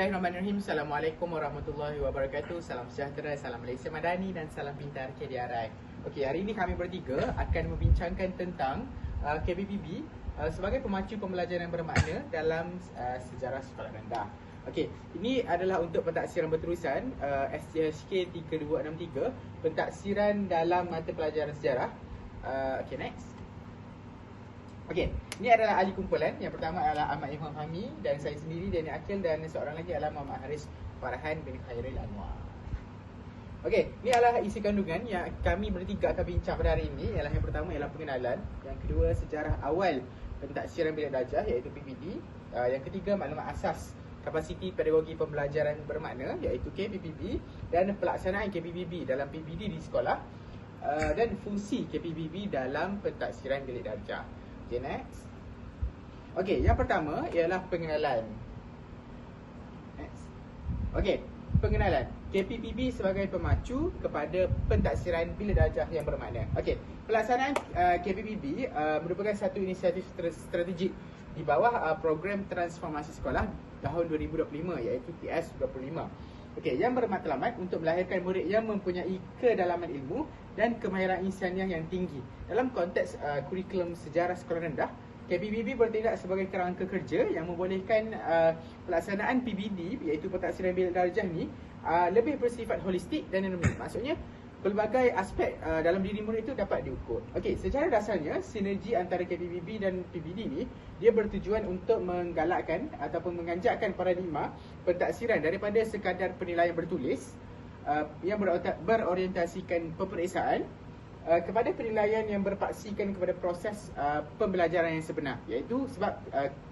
Bismillahirrahmanirrahim. Assalamualaikum warahmatullahi wabarakatuh. Salam sejahtera, salam Malaysia Madani dan salam pintar KDRI. Okey, hari ini kami bertiga akan membincangkan tentang KPPB sebagai pemacu pembelajaran bermakna dalam sejarah sekolah rendah. Okey, ini adalah untuk pentaksiran berterusan SJHK 3263, pentaksiran dalam mata pelajaran sejarah. Okey, next. Okey, ini adalah ahli kumpulan. Yang pertama adalah Ahmad Ilham Fahmi dan saya sendiri, Daniel Akil, dan seorang lagi adalah Muhammad Haris Farhan bin Khairil Anwar. Okey, ini adalah isi kandungan yang kami bertiga akan bincang pada hari ini. Yang pertama ialah pengenalan, yang kedua sejarah awal pentaksiran bilik darjah iaitu PPD, yang ketiga maklumat asas kapasiti pedagogi pembelajaran bermakna iaitu KPPB, dan pelaksanaan KPPB dalam PPD di sekolah, dan fungsi KPPB dalam pentaksiran bilik darjah. Okay, next. Okay, yang pertama ialah pengenalan. Next. Okay, pengenalan KPPB sebagai pemacu kepada pentaksiran bilik darjah yang bermakna. Okay, pelaksanaan KPPB merupakan satu inisiatif strategik di bawah program transformasi sekolah tahun 2025 iaitu TS25. Okey, yang bermatlamat untuk melahirkan murid yang mempunyai kedalaman ilmu dan kemahiran insaniah yang tinggi. Dalam konteks kurikulum sejarah sekolah rendah, KPPB bertindak sebagai kerangka kerja yang membolehkan pelaksanaan PBD iaitu pentaksiran bilik darjah ni lebih bersifat holistik dan dinamis. Maksudnya pelbagai aspek dalam diri murid itu dapat diukur. Okey, secara dasarnya sinergi antara KPPB dan PBD ni dia bertujuan untuk menggalakkan ataupun menganjakkan paradigma pentaksiran daripada sekadar penilaian bertulis yang berorientasikan peperiksaan kepada penilaian yang berpaksikan kepada proses pembelajaran yang sebenar, iaitu sebab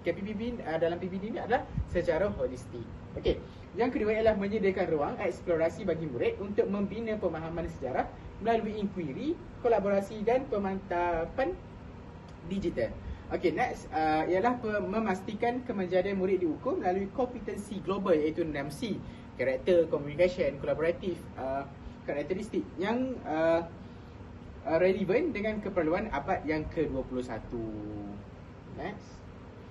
KPPB dalam PBD ini adalah secara holistik. Okey, yang kedua ialah menyediakan ruang eksplorasi bagi murid untuk membina pemahaman sejarah melalui inquiry, kolaborasi dan pemantapan digital. Okey, next ialah memastikan kemenjadian murid diukur melalui kompetensi global iaitu 6C, karakter, communication, kolaboratif, karakteristik yang relevan dengan keperluan abad yang ke-21. Next.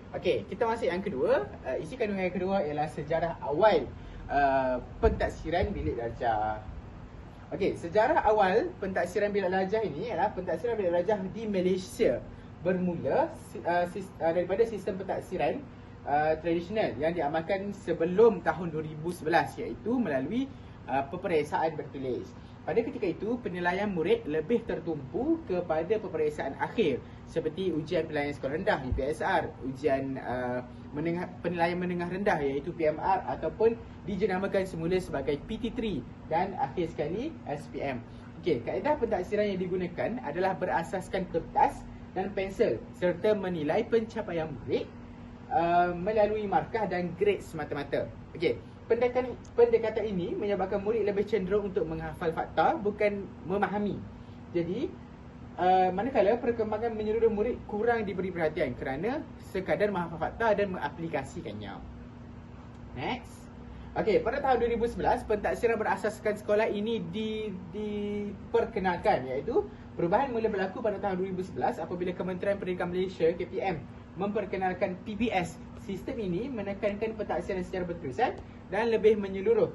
Okey, kita masuk yang kedua. Isi kandungan yang kedua ialah sejarah awal pentaksiran bilik darjah. Okey, sejarah awal pentaksiran bilik darjah ini ialah pentaksiran bilik darjah di Malaysia bermula daripada sistem pentaksiran tradisional yang diamalkan sebelum tahun 2011 iaitu melalui peperiksaan bertulis. Pada ketika itu, penilaian murid lebih tertumpu kepada peperiksaan akhir seperti ujian penilaian sekolah rendah UPSR, ujian penilaian menengah rendah iaitu PMR ataupun dijenamakan semula sebagai PT3 dan akhir sekali SPM. Okey, kaedah pentaksiran yang digunakan adalah berasaskan kertas dan pensel serta menilai pencapaian murid melalui markah dan grade semata-mata. Okey, pendekatan ini menyebabkan murid lebih cenderung untuk menghafal fakta bukan memahami. Jadi manakala perkembangan menyeluruh murid kurang diberi perhatian kerana sekadar menghafal fakta dan mengaplikasikannya. Next. Okey, pada tahun 2011 pentaksiran berasaskan sekolah ini diperkenalkan, iaitu perubahan mula berlaku pada tahun 2011 apabila Kementerian Pendidikan Malaysia KPM memperkenalkan PBS. Sistem ini menekankan pentaksiran secara berterusan dan lebih menyeluruh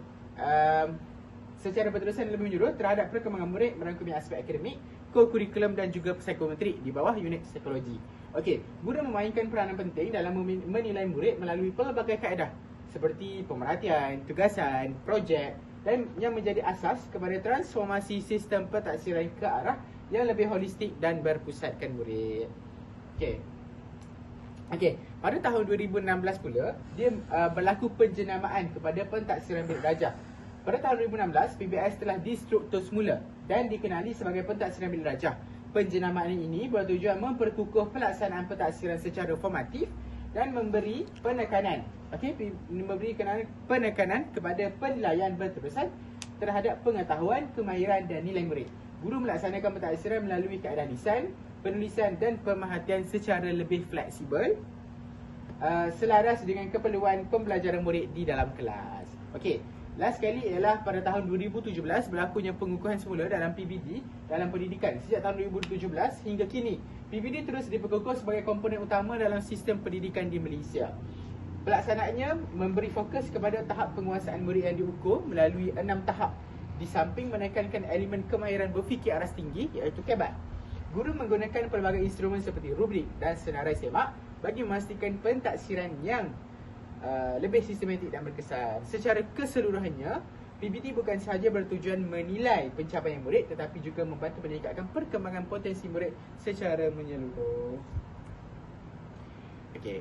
terhadap perkembangan murid merangkumi aspek akademik, kurikulum dan juga psikometrik di bawah unit psikologi. Okey, guru memainkan peranan penting dalam menilai murid melalui pelbagai kaedah seperti pemerhatian, tugasan, projek dan yang menjadi asas kepada transformasi sistem pentaksiran ke arah yang lebih holistik dan berpusatkan murid. Okey, pada tahun 2016 pula dia berlaku penjenamaan kepada pentaksiran bilik darjah. Pada tahun 2016, PBS telah distruktur semula dan dikenali sebagai pentaksiran bilik darjah. Penjenamaan ini bertujuan memperkukuh pelaksanaan pentaksiran secara formatif dan memberi penekanan kepada penilaian berterusan terhadap pengetahuan, kemahiran dan nilai murid. Guru melaksanakan pentaksiran melalui kaedah lisan, penulisan dan pemerhatian secara lebih fleksibel selaras dengan keperluan pembelajaran murid di dalam kelas. Okey, last sekali ialah pada tahun 2017 berlakunya pengukuhan semula dalam PBD dalam pendidikan. Sejak tahun 2017 hingga kini, PBD terus diperkukuh sebagai komponen utama dalam sistem pendidikan di Malaysia. Pelaksanaannya memberi fokus kepada tahap penguasaan murid yang diukur melalui 6 tahap. Di samping menekankan elemen kemahiran berfikir aras tinggi iaitu KEBAT. Guru menggunakan pelbagai instrumen seperti rubrik dan senarai semak bagi memastikan pentaksiran yang lebih sistematik dan berkesan. Secara keseluruhannya, PBT bukan sahaja bertujuan menilai pencapaian murid tetapi juga membantu meningkatkan perkembangan potensi murid secara menyeluruh. Okey.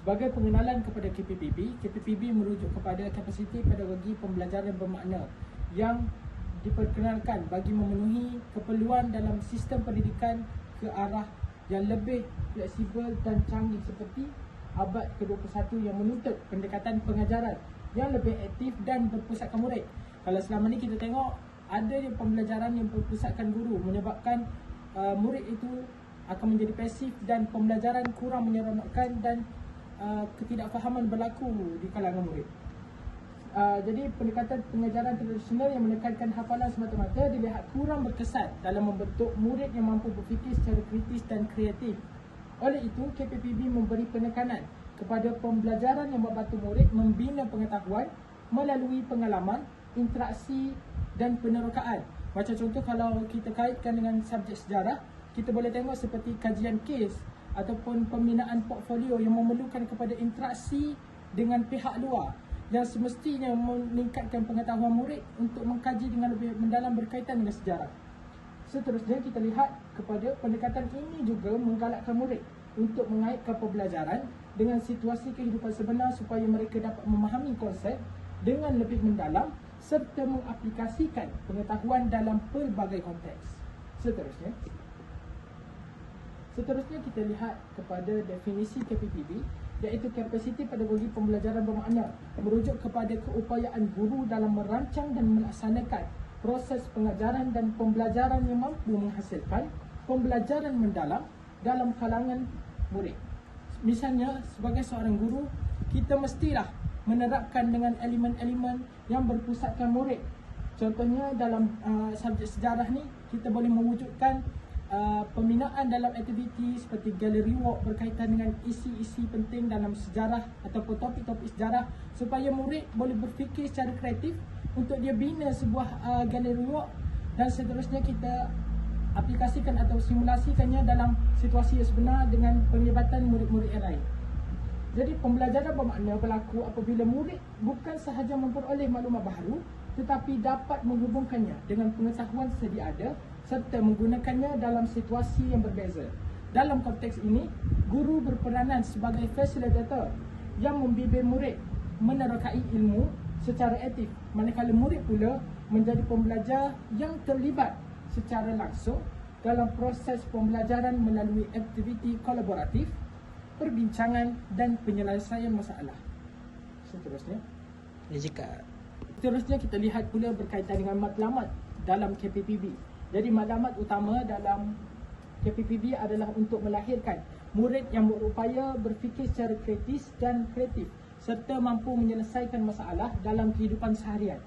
Sebagai pengenalan kepada KPPB, KPPB merujuk kepada kapasiti pedagogi pembelajaran bermakna yang diperkenalkan bagi memenuhi keperluan dalam sistem pendidikan ke arah yang lebih fleksibel dan canggih seperti abad ke-21 yang menuntut pendekatan pengajaran yang lebih aktif dan berpusatkan murid. Kalau selama ni kita tengok ada pembelajaran yang berpusatkan guru menyebabkan murid itu akan menjadi pasif dan pembelajaran kurang menyeronokkan dan ketidakfahaman berlaku di kalangan murid. Jadi pendekatan pengajaran tradisional yang menekankan hafalan semata-mata dilihat kurang berkesan dalam membentuk murid yang mampu berfikir secara kritis dan kreatif. Oleh itu, KPPB memberi penekanan kepada pembelajaran yang membantu murid membina pengetahuan melalui pengalaman, interaksi dan penerokaan. Macam contoh kalau kita kaitkan dengan subjek sejarah, kita boleh tengok seperti kajian kes ataupun pembinaan portfolio yang memerlukan kepada interaksi dengan pihak luar yang semestinya meningkatkan pengetahuan murid untuk mengkaji dengan lebih mendalam berkaitan dengan sejarah. Seterusnya kita lihat kepada pendekatan ini juga menggalakkan murid untuk mengaitkan pembelajaran dengan situasi kehidupan sebenar supaya mereka dapat memahami konsep dengan lebih mendalam serta mengaplikasikan pengetahuan dalam pelbagai konteks. Seterusnya kita lihat kepada definisi KPPB iaitu kapasiti pedagogi pembelajaran bermakna merujuk kepada keupayaan guru dalam merancang dan melaksanakan proses pengajaran dan pembelajaran yang mampu menghasilkan pembelajaran mendalam dalam kalangan murid. Misalnya sebagai seorang guru, kita mestilah menerapkan dengan elemen-elemen yang berpusatkan murid. Contohnya dalam subjek sejarah ni kita boleh mewujudkan pembinaan dalam aktiviti seperti gallery walk berkaitan dengan isi-isi penting dalam sejarah ataupun topik-topik sejarah supaya murid boleh berfikir secara kreatif untuk dia bina sebuah gallery walk dan seterusnya kita aplikasikan atau simulasikannya dalam situasi yang sebenar dengan penglibatan murid-murid yang lain. Jadi pembelajaran bermakna berlaku apabila murid bukan sahaja memperoleh maklumat baru tetapi dapat menghubungkannya dengan pengetahuan sedia ada serta menggunakannya dalam situasi yang berbeza. Dalam konteks ini, guru berperanan sebagai fasilitator yang membimbing murid menerokai ilmu secara aktif, manakala murid pula menjadi pembelajar yang terlibat secara langsung dalam proses pembelajaran melalui aktiviti kolaboratif, perbincangan dan penyelesaian masalah. Seterusnya kita lihat pula berkaitan dengan matlamat dalam KPPB. Jadi matlamat utama dalam KPPB adalah untuk melahirkan murid yang berupaya berfikir secara kritis dan kreatif serta mampu menyelesaikan masalah dalam kehidupan seharian.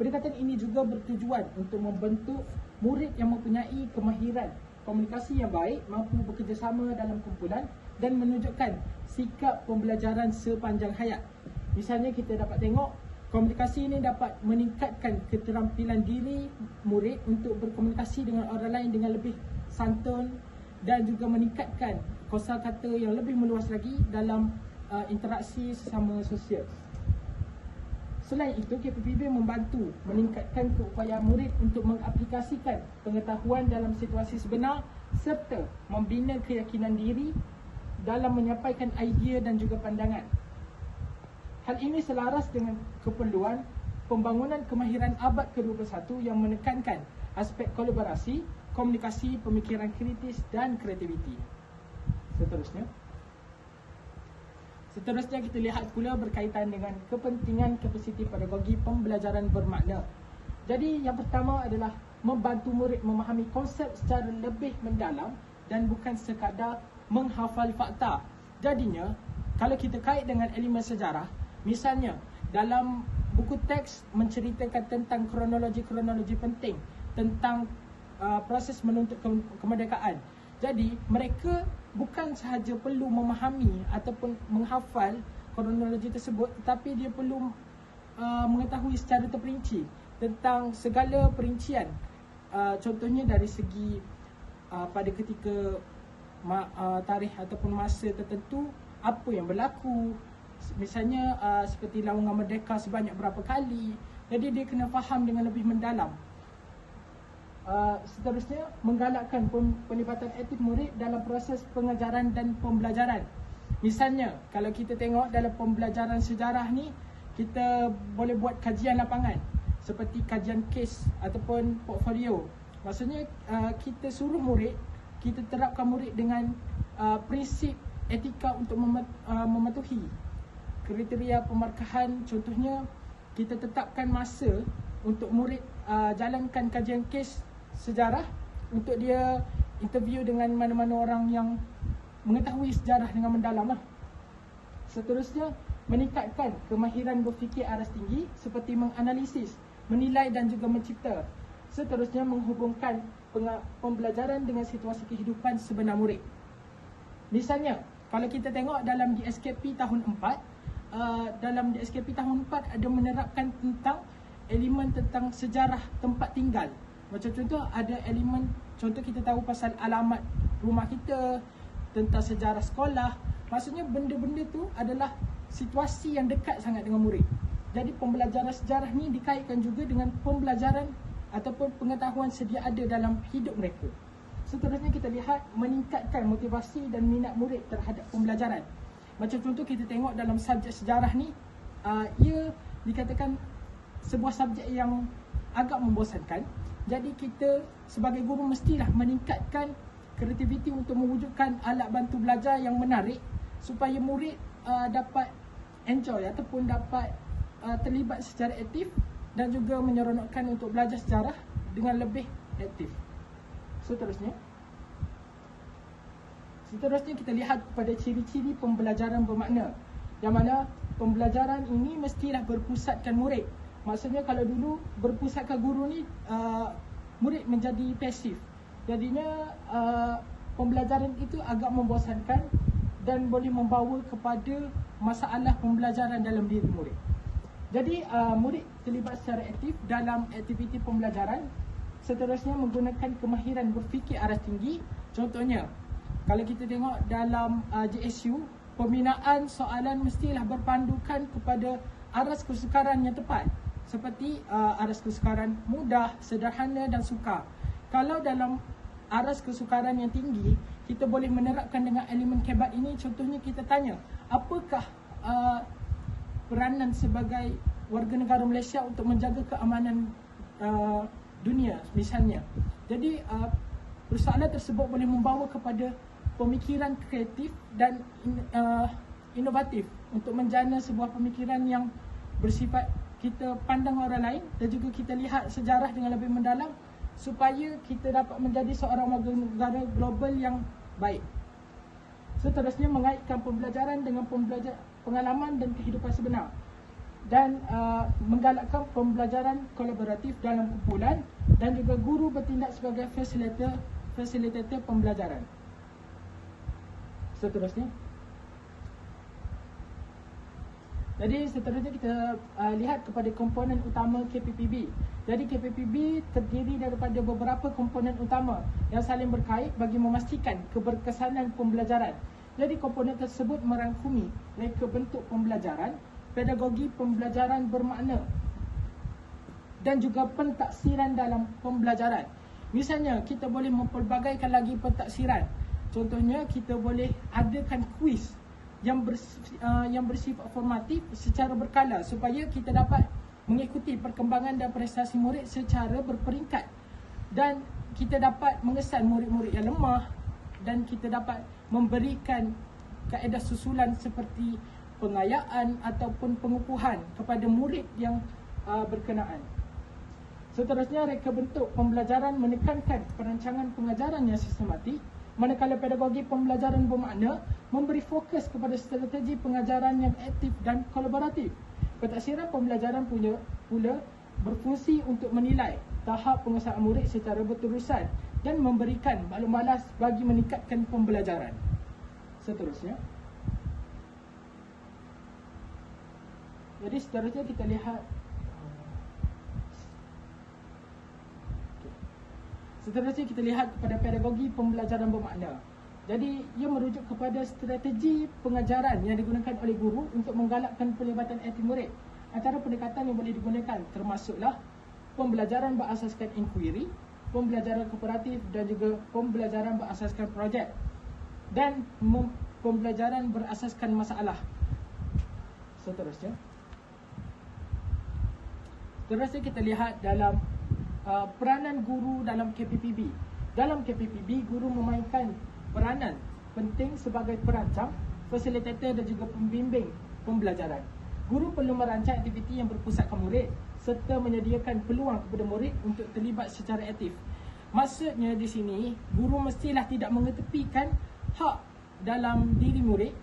Pendekatan ini juga bertujuan untuk membentuk murid yang mempunyai kemahiran komunikasi yang baik, mampu bekerjasama dalam kumpulan dan menunjukkan sikap pembelajaran sepanjang hayat. Misalnya kita dapat tengok komunikasi ini dapat meningkatkan keterampilan diri murid untuk berkomunikasi dengan orang lain dengan lebih santun dan juga meningkatkan kosakata yang lebih meluas lagi dalam interaksi sesama sosial. Selain itu, KPPB membantu meningkatkan keupayaan murid untuk mengaplikasikan pengetahuan dalam situasi sebenar serta membina keyakinan diri dalam menyampaikan idea dan juga pandangan. Hal ini selaras dengan keperluan pembangunan kemahiran abad ke-21 yang menekankan aspek kolaborasi, komunikasi, pemikiran kritis dan kreativiti. Seterusnya kita lihat pula berkaitan dengan kepentingan kapasiti pedagogi pembelajaran bermakna. Jadi yang pertama adalah membantu murid memahami konsep secara lebih mendalam dan bukan sekadar menghafal fakta. Jadinya, kalau kita kait dengan elemen sejarah, misalnya dalam buku teks menceritakan tentang kronologi-kronologi penting tentang proses menuntut kemerdekaan. Jadi mereka bukan sahaja perlu memahami ataupun menghafal kronologi tersebut, tetapi dia perlu mengetahui secara terperinci tentang segala perincian. Contohnya dari segi pada ketika tarikh ataupun masa tertentu apa yang berlaku. Misalnya seperti lawangan merdeka sebanyak berapa kali. Jadi dia kena faham dengan lebih mendalam. Seterusnya, menggalakkan pelibatan aktif murid dalam proses pengajaran dan pembelajaran. Misalnya, kalau kita tengok dalam pembelajaran sejarah ni, kita boleh buat kajian lapangan seperti kajian kes ataupun portfolio. Maksudnya kita suruh murid, kita terapkan murid dengan prinsip etika untuk mematuhi kriteria pemarkahan. Contohnya, kita tetapkan masa untuk murid jalankan kajian kes sejarah untuk dia interview dengan mana-mana orang yang mengetahui sejarah dengan mendalam lah. Seterusnya, meningkatkan kemahiran berfikir aras tinggi seperti menganalisis, menilai dan juga mencipta. Seterusnya, menghubungkan pembelajaran dengan situasi kehidupan sebenar murid. Misalnya, kalau kita tengok dalam DSKP tahun 4, dalam DSKP tahun 4 ada menerapkan tentang elemen tentang sejarah tempat tinggal. Macam contoh ada elemen, contoh kita tahu pasal alamat rumah kita, tentang sejarah sekolah. Maksudnya benda-benda tu adalah situasi yang dekat sangat dengan murid. Jadi pembelajaran sejarah ni dikaitkan juga dengan pembelajaran ataupun pengetahuan sedia ada dalam hidup mereka. Seterusnya kita lihat meningkatkan motivasi dan minat murid terhadap pembelajaran. Macam contoh kita tengok dalam subjek sejarah ni, ia dikatakan sebuah subjek yang agak membosankan. Jadi kita sebagai guru mestilah meningkatkan kreativiti untuk mewujudkan alat bantu belajar yang menarik supaya murid dapat enjoy ataupun dapat terlibat secara aktif dan juga menyeronokkan untuk belajar sejarah dengan lebih aktif. Seterusnya kita lihat pada ciri-ciri pembelajaran bermakna, yang mana pembelajaran ini mestilah berpusatkan murid. Maksudnya kalau dulu berpusatkan guru ni, murid menjadi pasif. Jadinya pembelajaran itu agak membosankan dan boleh membawa kepada masalah pembelajaran dalam diri murid. Jadi murid terlibat secara aktif dalam aktiviti pembelajaran. Seterusnya, menggunakan kemahiran berfikir aras tinggi. Contohnya, kalau kita tengok dalam JSU, pembinaan soalan mestilah berpandukan kepada aras kesukaran yang tepat, seperti aras kesukaran mudah, sederhana dan sukar. Kalau dalam aras kesukaran yang tinggi, kita boleh menerapkan dengan elemen kebat ini. Contohnya kita tanya, apakah peranan sebagai warga negara Malaysia untuk menjaga keamanan dunia misalnya. Jadi persoalan tersebut boleh membawa kepada pemikiran kreatif dan inovatif untuk menjana sebuah pemikiran yang bersifat kita pandang orang lain dan juga kita lihat sejarah dengan lebih mendalam supaya kita dapat menjadi seorang warga negara global yang baik. Seterusnya, mengaitkan pembelajaran dengan pengalaman dan kehidupan sebenar dan menggalakkan pembelajaran kolaboratif dalam kumpulan dan juga guru bertindak sebagai fasilitator pembelajaran. Seterusnya, kita lihat kepada komponen utama KPPB. Jadi KPPB terdiri daripada beberapa komponen utama yang saling berkait bagi memastikan keberkesanan pembelajaran. Jadi komponen tersebut merangkumi reka bentuk pembelajaran, pedagogi pembelajaran bermakna dan juga pentaksiran dalam pembelajaran. Misalnya, kita boleh mempelbagaikan lagi pentaksiran. Contohnya, kita boleh adakan kuis yang bersifat formatif secara berkala supaya kita dapat mengikuti perkembangan dan prestasi murid secara berperingkat, dan kita dapat mengesan murid-murid yang lemah dan kita dapat memberikan kaedah susulan seperti pengayaan ataupun pengukuhan kepada murid yang berkenaan. Seterusnya, reka bentuk pembelajaran menekankan perancangan pengajaran yang sistematik, manakala pedagogi pembelajaran bermakna memberi fokus kepada strategi pengajaran yang aktif dan kolaboratif. Pentaksiran pembelajaran pula berfungsi untuk menilai tahap penguasaan murid secara berterusan dan memberikan maklum balas bagi meningkatkan pembelajaran. Seterusnya, Jadi seterusnya kita lihat Seterusnya kita lihat kepada pedagogi pembelajaran bermakna. Jadi ia merujuk kepada strategi pengajaran yang digunakan oleh guru untuk menggalakkan pelibatan aktif murid. Antara pendekatan yang boleh digunakan termasuklah pembelajaran berasaskan inquiry, pembelajaran kooperatif dan juga pembelajaran berasaskan projek dan pembelajaran berasaskan masalah. Seterusnya kita lihat dalam peranan guru dalam KPPB. Dalam KPPB, guru memainkan peranan penting sebagai perancang, fasilitator dan juga pembimbing pembelajaran. Guru perlu merancang aktiviti yang berpusatkan murid serta menyediakan peluang kepada murid untuk terlibat secara aktif. Maksudnya di sini, guru mestilah tidak mengetepikan hak dalam diri murid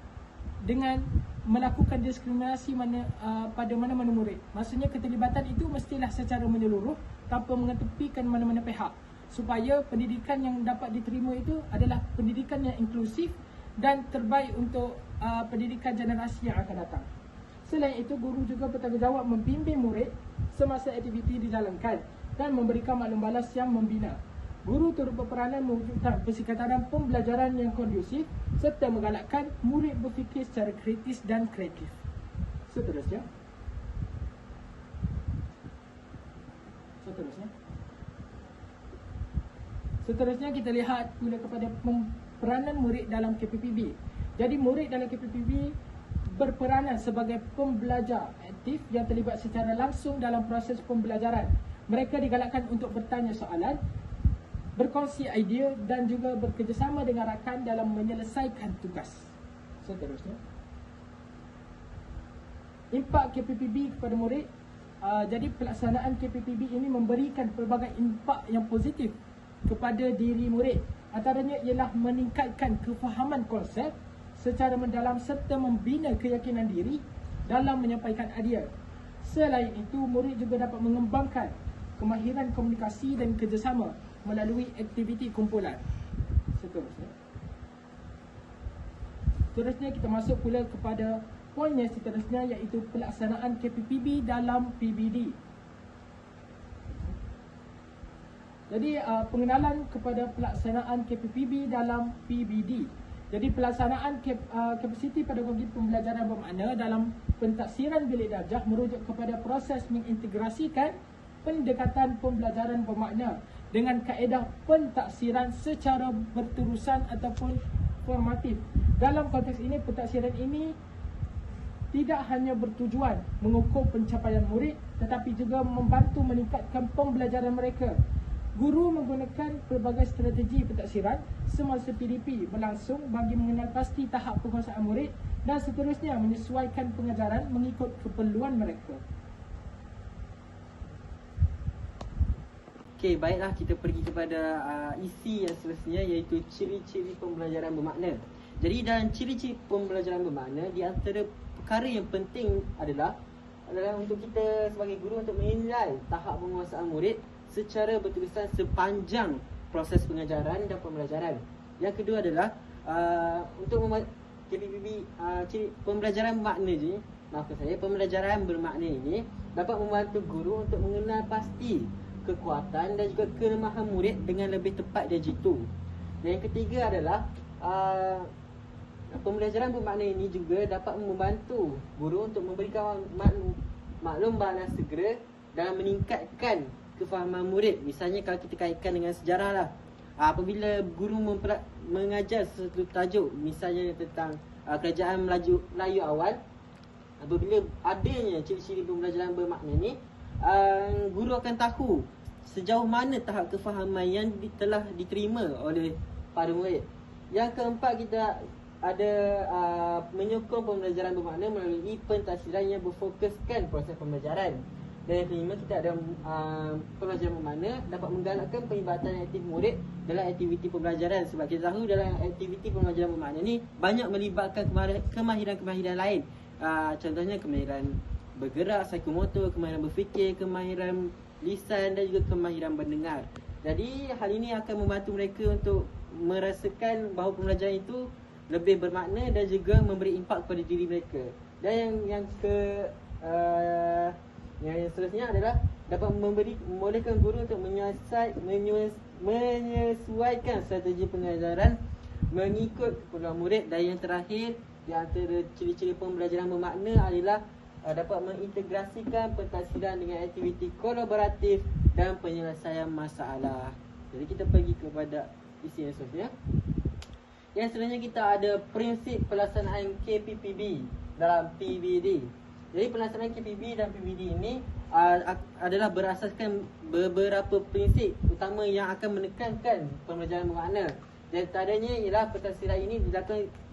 dengan melakukan diskriminasi pada mana-mana murid. Maksudnya keterlibatan itu mestilah secara menyeluruh tanpa mengetepikan mana-mana pihak, supaya pendidikan yang dapat diterima itu adalah pendidikan yang inklusif dan terbaik untuk pendidikan generasi yang akan datang. Selain itu, guru juga bertanggungjawab membimbing murid semasa aktiviti dijalankan dan memberikan maklum balas yang membina. Guru turut berperanan mewujudkan persekitaran pembelajaran yang kondusif serta menggalakkan murid berfikir secara kritis dan kreatif. Seterusnya kita lihat pula kepada peranan murid dalam KPPB. Jadi murid dalam KPPB berperanan sebagai pembelajar aktif yang terlibat secara langsung dalam proses pembelajaran. Mereka digalakkan untuk bertanya soalan, berkongsi idea dan juga bekerjasama dengan rakan dalam menyelesaikan tugas. Seterusnya, impak KPPB kepada murid. Jadi pelaksanaan KPPB ini memberikan pelbagai impak yang positif kepada diri murid. Antaranya ialah meningkatkan kefahaman konsep secara mendalam serta membina keyakinan diri dalam menyampaikan idea. Selain itu, murid juga dapat mengembangkan kemahiran komunikasi dan kerjasama melalui aktiviti kumpulan. Seterusnya kita masuk pula kepada poin yang seterusnya, iaitu pelaksanaan KPPB dalam PBD. Jadi pengenalan kepada pelaksanaan KPPB dalam PBD. Jadi pelaksanaan kapasiti pedagogi pembelajaran bermakna dalam pentaksiran bilik darjah merujuk kepada proses mengintegrasikan pendekatan pembelajaran bermakna dengan kaedah pentaksiran secara berterusan ataupun formatif. Dalam konteks ini, pentaksiran ini tidak hanya bertujuan mengukur pencapaian murid tetapi juga membantu meningkatkan pembelajaran mereka. Guru menggunakan pelbagai strategi pentaksiran semasa PDP berlangsung bagi mengenal pasti tahap penguasaan murid dan seterusnya menyesuaikan pengajaran mengikut keperluan mereka. Okey, baiklah, kita pergi kepada isi yang seterusnya, iaitu ciri-ciri pembelajaran bermakna. Jadi dalam ciri-ciri pembelajaran bermakna, di antara perkara yang penting adalah untuk kita sebagai guru untuk menilai tahap penguasaan murid secara berterusan sepanjang proses pengajaran dan pembelajaran. Yang kedua adalah untuk KPPB, pembelajaran bermakna je, pembelajaran bermakna ini dapat membantu guru untuk mengenal pasti kekuatan dan juga kelemahan murid dengan lebih tepat dan jitu. Dan yang ketiga adalah pembelajaran bermakna ini juga dapat membantu guru untuk memberikan maklum balas segera dalam meningkatkan kefahaman murid. Misalnya kalau kita kaitkan dengan sejarah lah, apabila guru mengajar sesuatu tajuk, misalnya tentang kerajaan Melayu awal, apabila adanya ciri-ciri pembelajaran bermakna ni, guru akan tahu sejauh mana tahap kefahaman yang telah diterima oleh para murid. Yang keempat, kita ada menyokong pembelajaran bermakna melalui pentaksiran yang berfokuskan proses pembelajaran. Dan yang kelima, kita ada pembelajaran bermakna dapat menggalakkan pelibatan aktif murid dalam aktiviti pembelajaran. Sebab kita tahu dalam aktiviti pembelajaran bermakna ni banyak melibatkan kemahiran-kemahiran lain. Contohnya kemahiran bergerak, psikomotor, kemahiran berfikir, kemahiran lisan dan juga kemahiran mendengar. Jadi hal ini akan membantu mereka untuk merasakan bahawa pembelajaran itu lebih bermakna dan juga memberi impak kepada diri mereka. Dan yang yang seterusnya adalah dapat membolehkan guru untuk menyesuaikan strategi pengajaran mengikut keperluan murid. Dan yang terakhir, di antara ciri-ciri pembelajaran bermakna adalah dapat mengintegrasikan pentadsiran dengan aktiviti kolaboratif dan penyelesaian masalah. Jadi kita pergi kepada isi yang seterusnya. Yang seterusnya kita ada prinsip pelaksanaan KPPB dalam PBD. Jadi pelaksanaan KPPB dan PBD ini adalah berasaskan beberapa prinsip utama yang akan menekankan pembelajaran bermakna. Dan antaranya ialah pentadsiran ini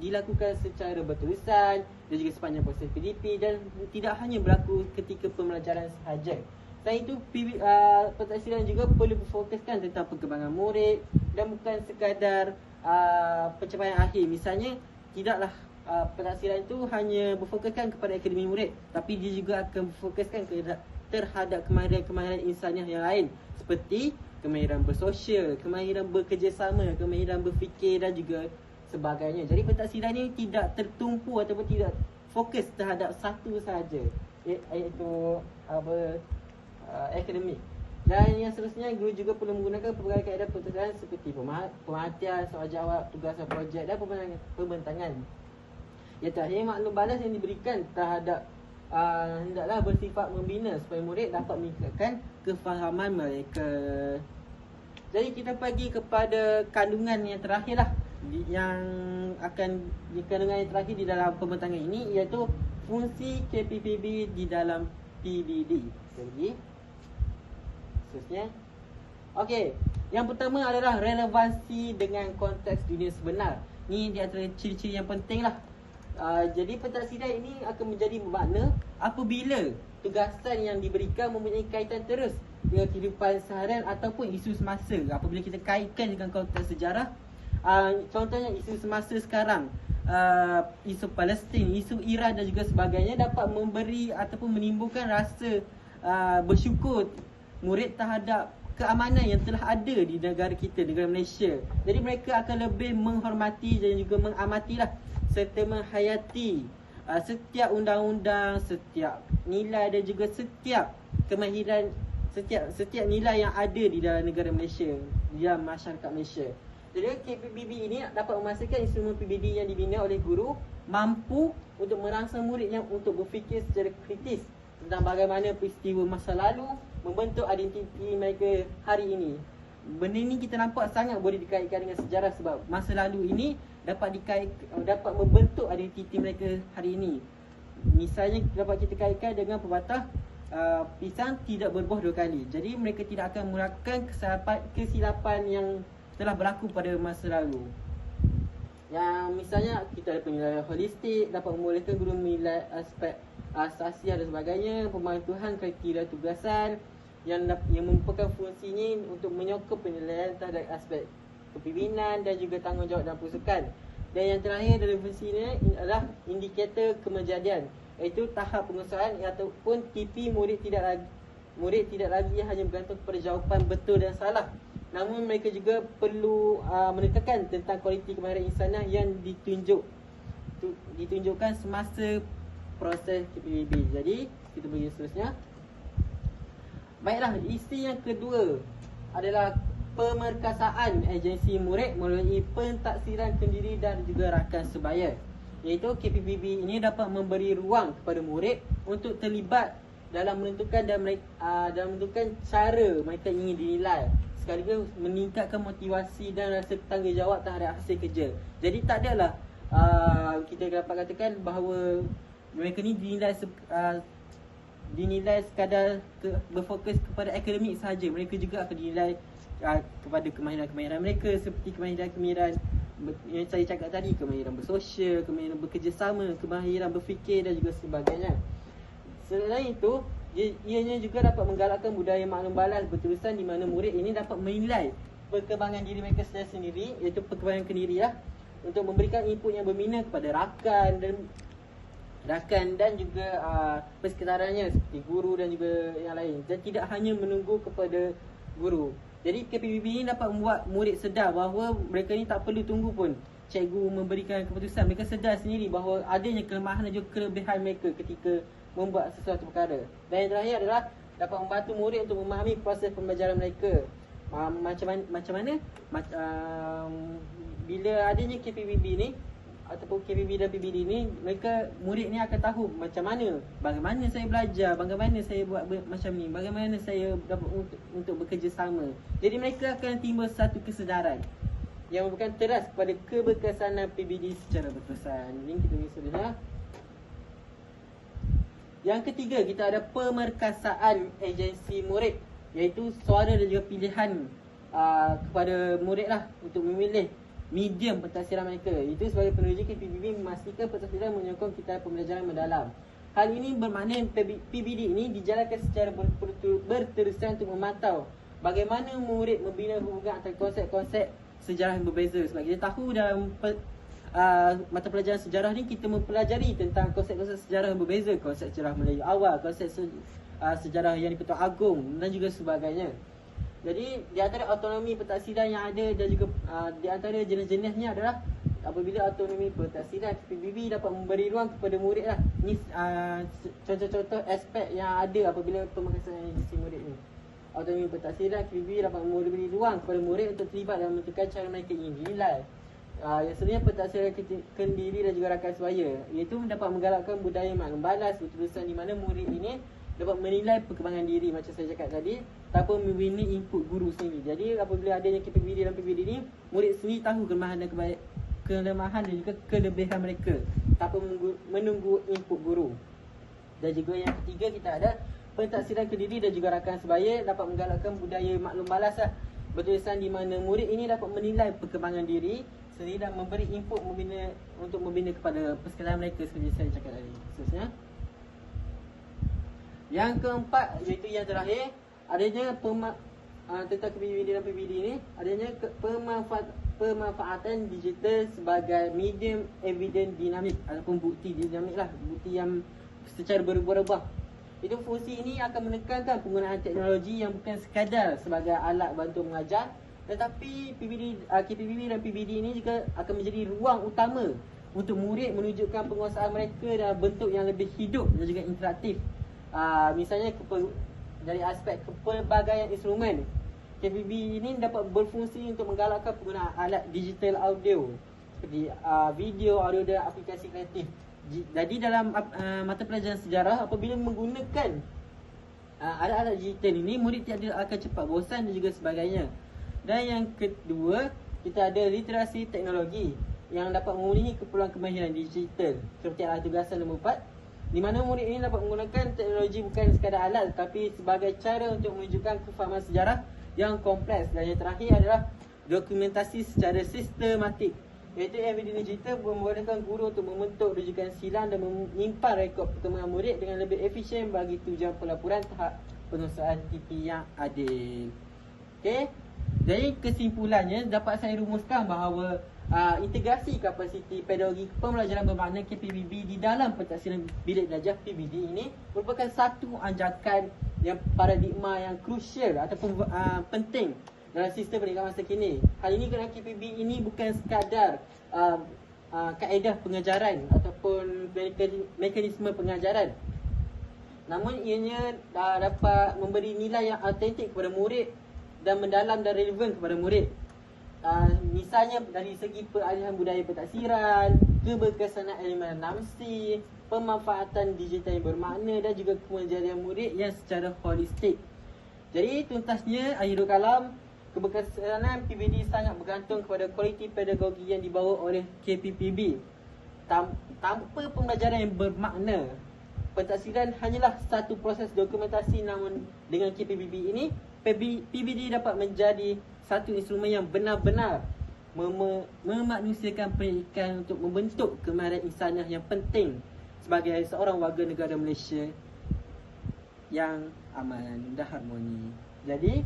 dilakukan secara berterusan dan juga sepanjang proses PDP dan tidak hanya berlaku ketika pembelajaran sahaja. Selain itu, pentadsiran juga perlu berfokuskan tentang perkembangan murid dan bukan sekadar pencapaian akhir. Misalnya, tidaklah pentadsiran itu hanya berfokuskan kepada akademi murid, tapi dia juga akan berfokuskan terhadap kemahiran-kemahiran insaniah yang lain, seperti kemahiran bersosial, kemahiran bekerjasama, kemahiran berfikir dan juga sebagainya. Jadi pentadsiran ini tidak tertumpu ataupun tidak fokus terhadap satu sahaja, iaitu akademik. Dan yang seterusnya, guru juga perlu menggunakan pelbagai kaedah pentadsiran seperti pemerhatian, soal jawab, tugas projek dan pembentangan. Yang terakhir, maklum balas yang diberikan terhadap hendaklah bersifat membina supaya murid dapat meningkatkan kefahaman mereka. Jadi kita pergi kepada kandungan yang terakhir lah, kandungan yang terakhir di dalam pembentangan ini, iaitu fungsi KPPB di dalam PBD. Jadi seterusnya, okey, yang pertama adalah relevansi dengan konteks dunia sebenar. Ni di antara ciri-ciri yang penting lah. Jadi pentadsiran ini akan menjadi bermakna apabila tugasan yang diberikan mempunyai kaitan terus dengan kehidupan seharian ataupun isu semasa. Apabila kita kaitkan dengan konteks sejarah, contohnya isu semasa sekarang, isu Palestin, isu Iran dan juga sebagainya, dapat memberi ataupun menimbulkan rasa bersyukur murid terhadap keamanan yang telah ada di negara kita, negara Malaysia. Jadi mereka akan lebih menghormati dan juga mengamatilah serta menghayati setiap undang-undang, setiap nilai dan juga setiap kemahiran, setiap nilai yang ada di dalam negara Malaysia, di dalam masyarakat Malaysia. Jadi KPPB ini dapat memastikan instrumen PBD yang dibina oleh guru mampu untuk merangsang murid yang untuk berfikir secara kritis tentang bagaimana peristiwa masa lalu membentuk identiti mereka hari ini. Benda ni kita nampak sangat boleh dikaitkan dengan sejarah, sebab masa lalu ini dapat membentuk identiti mereka hari ini. Misalnya dapat kita kaitkan dengan pepatah pisang tidak berbuah dua kali. Jadi mereka tidak akan melakukan kesilapan yang telah berlaku pada masa lalu. Yang misalnya kita ada penilaian holistik, dapat membolehkan guru menilai aspek asasi dan sebagainya, pembantuan kriteria tugasan yang merupakan fungsinya untuk menyokong penilaian terhadap aspek kepimpinan dan juga tanggungjawab dalam pusukan. Dan yang terakhir dari fungsi ini adalah indikator kemajadian, iaitu tahap pengusahaan ataupun TP murid tidak lagi hanya bergantung kepada jawapan betul dan salah, namun mereka juga perlu menekankan tentang kualiti kemahiran insaniah yang ditunjukkan semasa proses KPPB. Jadi kita pergi seterusnya. Baiklah, isi yang kedua adalah pemerkasaan agensi murid melalui pentadsiran kendiri dan juga rakan sebaya. Iaitu KPPB ini dapat memberi ruang kepada murid untuk terlibat dalam menentukan cara mereka ingin dinilai, sekaligus meningkatkan motivasi dan rasa tanggungjawab terhadap hasil kerja. Jadi tak adalah kita dapat katakan bahawa mereka ni dinilai sekadar berfokus kepada akademik sahaja. Mereka juga akan dinilai kepada kemahiran-kemahiran mereka, seperti kemahiran-kemahiran yang saya cakap tadi, kemahiran bersosial, kemahiran bekerjasama, kemahiran berfikir dan juga sebagainya. Selain itu, ianya juga dapat menggalakkan budaya maklum balas berterusan, di mana murid ini dapat menilai perkembangan diri mereka sendiri, iaitu perkembangan kendiri lah, untuk memberikan input yang berminat kepada rakan dan juga persekitarannya seperti guru dan juga yang lain, dan tidak hanya menunggu kepada guru. Jadi KPPB ini dapat membuat murid sedar bahawa mereka ni tak perlu tunggu pun cikgu memberikan keputusan. Mereka sedar sendiri bahawa adanya kelemahan dan juga kelebihan mereka ketika membuat sesuatu perkara. Dan yang terakhir adalah dapat membantu murid untuk memahami proses pembelajaran mereka. Macam mana bila adanya KPPB ni ataupun KPB dan PBD ni, murid ni akan tahu macam mana, bagaimana saya belajar, bagaimana saya buat macam ni, bagaimana saya dapat untuk bekerjasama. Jadi mereka akan timbul satu kesedaran yang merupakan teras kepada keberkesanan PBD secara berterusan. Ini kita bisa lihat. Yang ketiga, kita ada pemerkasaan agensi murid, iaitu suara dan juga pilihan kepada murid lah untuk memilih medium pentadsiran mereka. Itu sebagai peneruju PBB memastikan pentadsiran menyokong kita pembelajaran mendalam. Hal ini bermakna PBD ini dijalankan secara berterusan untuk memantau bagaimana murid membina hubungan antara konsep-konsep sejarah yang berbeza. Sebab kita tahu dalam mata pelajaran sejarah ni kita mempelajari tentang konsep-konsep sejarah yang berbeza, konsep sejarah Melayu awal, konsep sejarah Yang di-Pertuan Agong dan juga sebagainya. Jadi di antara autonomi pentadsiran yang ada dan juga di antara jenis-jenisnya adalah apabila autonomi pentadsiran PBB dapat memberi ruang kepada murid lah. Ni contoh-contoh aspek yang ada apabila pemerkasaan agensi murid ni. Autonomi pentadsiran PBB dapat memberi ruang kepada murid untuk terlibat dalam menentukan cara mereka ingin dinilai. Yang sebenarnya pentadsiran kendiri dan juga rakan sebaya, iaitu dapat menggalakkan budaya maklum balas berterusan di mana murid ini dapat menilai perkembangan diri macam saya cakap tadi tanpa membina input guru sendiri. Jadi apabila adanya KPBD dan PBD ni, murid sendiri tahu kelemahan dan juga kelebihan mereka tanpa menunggu input guru. Dan juga yang ketiga, kita ada pentadsiran kendiri dan juga rakan sebaya dapat menggalakkan budaya maklum balas lah, berterusan di mana murid ini dapat menilai perkembangan diri sendiri dan memberi input untuk membina kepada persekalahan mereka seperti saya cakap tadi. Seterusnya, yang keempat, iaitu yang terakhir, adanya tentang PBD dan PBD ni, adanya pemanfaatan digital sebagai medium evidence dinamik ataupun bukti dinamik lah, bukti yang secara berubah-ubah. Itu fungsi ini akan menekankan penggunaan teknologi yang bukan sekadar sebagai alat bantu mengajar, tetapi KPBB dan PBD ini juga akan menjadi ruang utama untuk murid menunjukkan penguasaan mereka dalam bentuk yang lebih hidup dan juga interaktif. Misalnya dari aspek kepelbagaian instrumen, KPB ini dapat berfungsi untuk menggalakkan penggunaan alat digital audio seperti video, audio dan aplikasi kreatif. Jadi dalam mata pelajaran sejarah, apabila menggunakan alat-alat digital ini, murid tidak akan cepat bosan dan juga sebagainya. Dan yang kedua, kita ada literasi teknologi yang dapat memenuhi keperluan kemahiran digital seperti alat tugasan nombor 4, di mana murid ini dapat menggunakan teknologi bukan sekadar alat tetapi sebagai cara untuk menunjukkan kefahaman sejarah yang kompleks. Dan yang terakhir adalah dokumentasi secara sistematik, iaitu evidence digital membolehkan guru untuk membentuk rujukan silang dan menyimpan rekod perkembangan murid dengan lebih efisien bagi tujuan pelaporan tahap penulisan TP yang adil. Okey, jadi kesimpulannya dapat saya rumuskan bahawa integrasi kapasiti pedagogi pembelajaran bermakna KPBB di dalam pentadsiran bilik belajar PBD ini merupakan satu anjakan yang paradigma yang krusial ataupun penting dalam sistem pendidikan masa kini. Hal ini kerana KPB ini bukan sekadar kaedah pengajaran ataupun mekanisme pengajaran, namun ianya dapat memberi nilai yang autentik kepada murid dan mendalam dan relevan kepada murid. Misalnya dari segi peralihan budaya pentadsiran, keberkesanan elemen 6C, pemanfaatan digital yang bermakna dan juga pengajaran murid yang secara holistik. Jadi tuntasnya, akhirul kalam, keberkesanan PBD sangat bergantung kepada kualiti pedagogi yang dibawa oleh KPPB. Tanpa pembelajaran yang bermakna, pentadsiran hanyalah satu proses dokumentasi, namun dengan KPPB ini, PBD dapat menjadi satu instrumen yang benar-benar memanusiakan pendidikan untuk membentuk kemahiran insaniah yang penting sebagai seorang warga negara Malaysia yang aman dan harmoni. Jadi,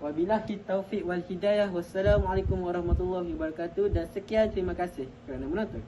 wabillahi taufiq wal hidayah. Wassalamualaikum warahmatullahi wabarakatuh. Dan sekian, terima kasih kerana menonton.